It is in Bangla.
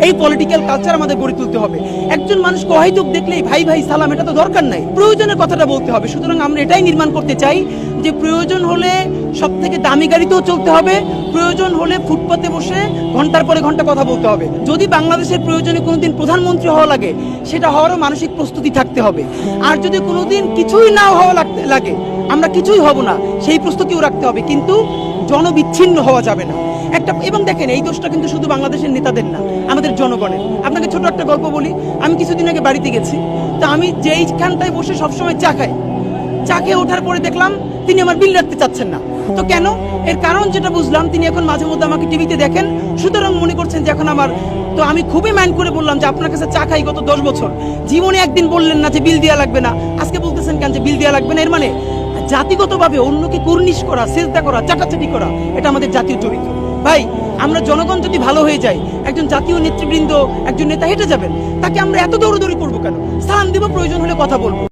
এই পলিটিক্যাল কালচার আমাদের গড়ে তুলতে হবে। একজন মানুষকে অহেতুক দেখলেই ভাই ভাই সালাম, এটা তো দরকার নাই। প্রয়োজনের কথাটা বলতে হবে। সুতরাং আমরা এটাই নির্মাণ করতে চাই যে প্রয়োজন হলে সব থেকে দামি গাড়িতেও চলতে হবে, প্রয়োজন হলে ফুটপাতে বসে ঘন্টার পরে ঘন্টা কথা বলতে হবে। যদি বাংলাদেশের প্রয়োজনে কোনোদিন প্রধানমন্ত্রী হওয়া লাগে, সেটা হওয়ারও মানসিক প্রস্তুতি থাকতে হবে। আর যদি কোনোদিন কিছুই না হওয়া লাগে, আমরা কিছুই হব না, সেই প্রস্তুতিও রাখতে হবে। কিন্তু জনবিচ্ছিন্ন হওয়া যাবে না একটা। এবং দেখেন, এই দোষটা কিন্তু শুধু বাংলাদেশের নেতাদের না, আমাদের জনগণের। আপনাকে ছোট একটা গল্প বলি। আমি কিছুদিন আগে বাড়িতে গেছি, তা আমি যেইখানটায় বসে সবসময় চা খাই, চা খেয়ে ওঠার পরে দেখলাম তিনি আমার বিল রাখতে চাচ্ছেন না। তো কেন? এর কারণ যেটা বুঝলাম, তিনি এখন মাঝে মধ্যে আমাকে টিভিতে দেখেন, সুতরাং মনে করছেন যে এখন আমার। তো আমি খুবই মাইন্ড করে বললাম যে আপনার কাছে চা খাই গত 10 বছর, জীবনে একদিন বললেন না যে বিল দেওয়া লাগবে না, আজকে বলতেছেন কেন যে বিল দেওয়া লাগবে না? এর মানে জাতিগতভাবে অন্যকে কুর্নিশ করা, সেজদা করা, চাটাচাটি করা, এটা আমাদের জাতীয় চরিত্র। ভাই, আমরা জনগণ যদি ভালো হয়ে যায়, একজন জাতীয় নেতৃবৃন্দ, একজন নেতা হেঁটে যাবেন, তাকে আমরা এত দৌড়দৌড়ি করবো কেন? সালাম দিব, প্রয়োজন হলে কথা বলবো।